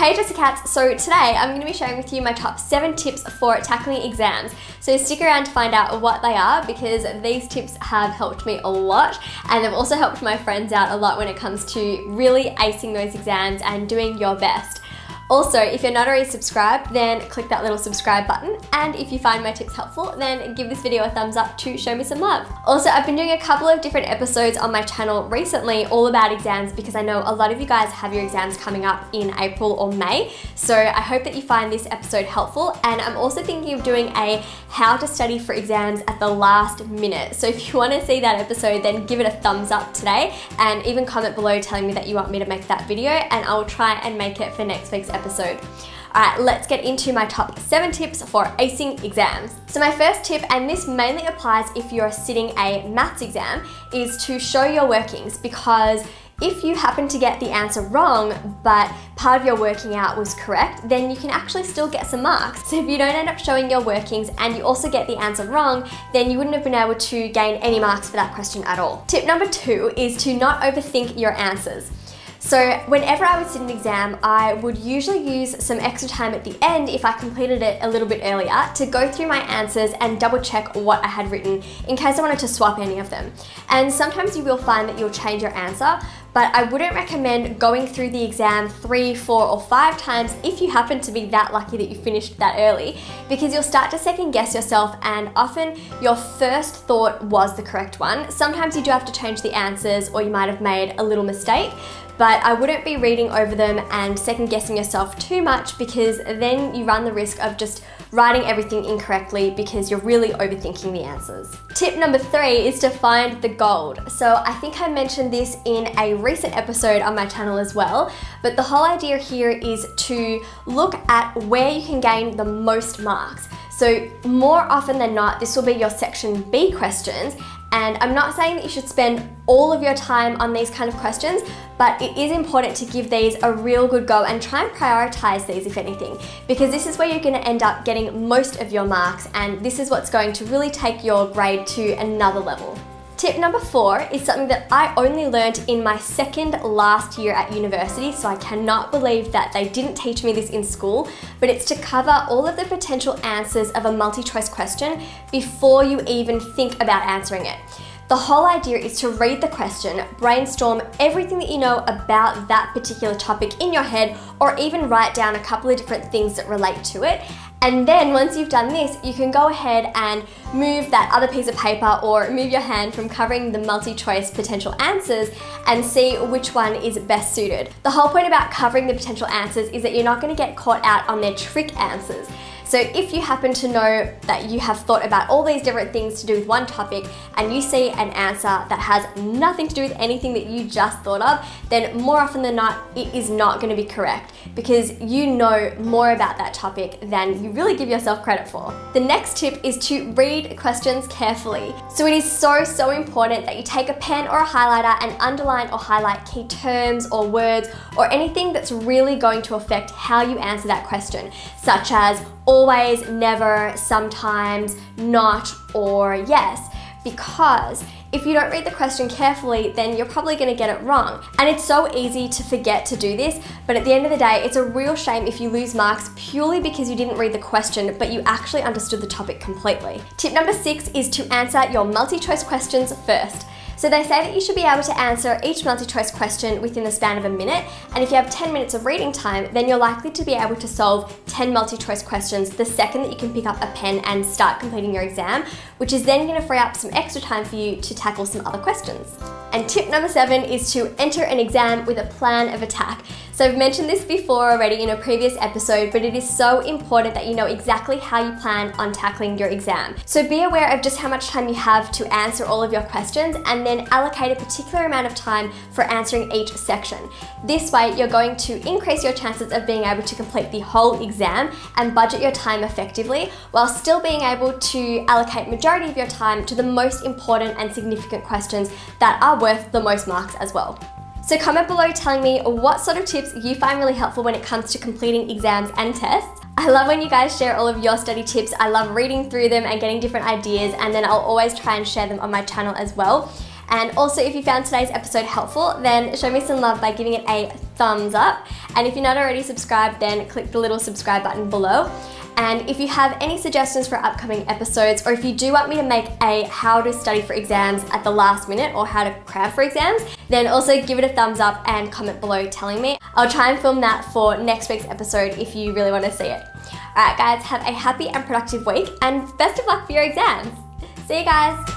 Hey Jessicats, so today I'm going to be sharing with you my top 7 tips for tackling exams. So stick around to find out what they are, because these tips have helped me a lot and they've also helped my friends out a lot when it comes to really acing those exams and doing your best. Also, if you're not already subscribed, then click that little subscribe button, and if you find my tips helpful, then give this video a thumbs up to show me some love. Also, I've been doing a couple of different episodes on my channel recently all about exams, because I know a lot of you guys have your exams coming up in April or May, so I hope that you find this episode helpful. And I'm also thinking of doing a how to study for exams at the last minute, so if you want to see that episode, then give it a thumbs up today and even comment below telling me that you want me to make that video, and I will try and make it for next week's episode. Alright, let's get into my top 7 tips for acing exams. So my first tip, and this mainly applies if you're sitting a maths exam, is to show your workings, because if you happen to get the answer wrong, but part of your working out was correct, then you can actually still get some marks. So if you don't end up showing your workings and you also get the answer wrong, then you wouldn't have been able to gain any marks for that question at all. Tip number 2 is to not overthink your answers. So whenever I would sit an exam, I would usually use some extra time at the end, if I completed it a little bit earlier, to go through my answers and double check what I had written in case I wanted to swap any of them. And sometimes you will find that you'll change your answer, but I wouldn't recommend going through the exam 3, 4, or 5 times if you happen to be that lucky that you finished that early, because you'll start to second guess yourself, and often your first thought was the correct one. Sometimes you do have to change the answers, or you might have made a little mistake, but I wouldn't be reading over them and second guessing yourself too much, because then you run the risk of just writing everything incorrectly because you're really overthinking the answers. Tip number 3 is to find the gold. So I think I mentioned this in a recent episode on my channel as well, but the whole idea here is to look at where you can gain the most marks. So more often than not, this will be your section B questions, and I'm not saying that you should spend all of your time on these kind of questions, but it is important to give these a real good go and try and prioritize these, if anything, because this is where you're going to end up getting most of your marks, and this is what's going to really take your grade to another level. Tip number 4 is something that I only learned in my second last year at university, so I cannot believe that they didn't teach me this in school, but it's to cover all of the potential answers of a multi-choice question before you even think about answering it. The whole idea is to read the question, brainstorm everything that you know about that particular topic in your head, or even write down a couple of different things that relate to it. And then once you've done this, you can go ahead and move that other piece of paper, or move your hand from covering the multi-choice potential answers, and see which one is best suited. The whole point about covering the potential answers is that you're not going to get caught out on their trick answers. So if you happen to know that you have thought about all these different things to do with one topic, and you see an answer that has nothing to do with anything that you just thought of, then more often than not, it is not going to be correct, because you know more about that topic than you really give yourself credit for. The next tip is to read questions carefully. So it is so important that you take a pen or a highlighter and underline or highlight key terms or words, or anything that's really going to affect how you answer that question, such as always, never, sometimes, not, or yes. Because if you don't read the question carefully, then you're probably going to get it wrong. And it's so easy to forget to do this, but at the end of the day, it's a real shame if you lose marks purely because you didn't read the question, but you actually understood the topic completely. Tip number 6 is to answer your multi-choice questions first. So they say that you should be able to answer each multi-choice question within the span of a minute, and if you have 10 minutes of reading time, then you're likely to be able to solve 10 multi-choice questions the second that you can pick up a pen and start completing your exam, which is then going to free up some extra time for you to tackle some other questions. And tip number 7 is to enter an exam with a plan of attack. So I've mentioned this before already in a previous episode, but it is so important that you know exactly how you plan on tackling your exam. So be aware of just how much time you have to answer all of your questions, and then allocate a particular amount of time for answering each section. This way, you're going to increase your chances of being able to complete the whole exam and budget your time effectively, while still being able to allocate majority of your time to the most important and significant questions that are worth the most marks as well. So comment below telling me what sort of tips you find really helpful when it comes to completing exams and tests. I love when you guys share all of your study tips. I love reading through them and getting different ideas, and then I'll always try and share them on my channel as well. And also, if you found today's episode helpful, then show me some love by giving it a thumbs up. And if you're not already subscribed, then click the little subscribe button below. And if you have any suggestions for upcoming episodes, or if you do want me to make a how to study for exams at the last minute or how to cram for exams, then also give it a thumbs up and comment below telling me. I'll try and film that for next week's episode if you really want to see it. Alright guys, have a happy and productive week and best of luck for your exams. See you guys.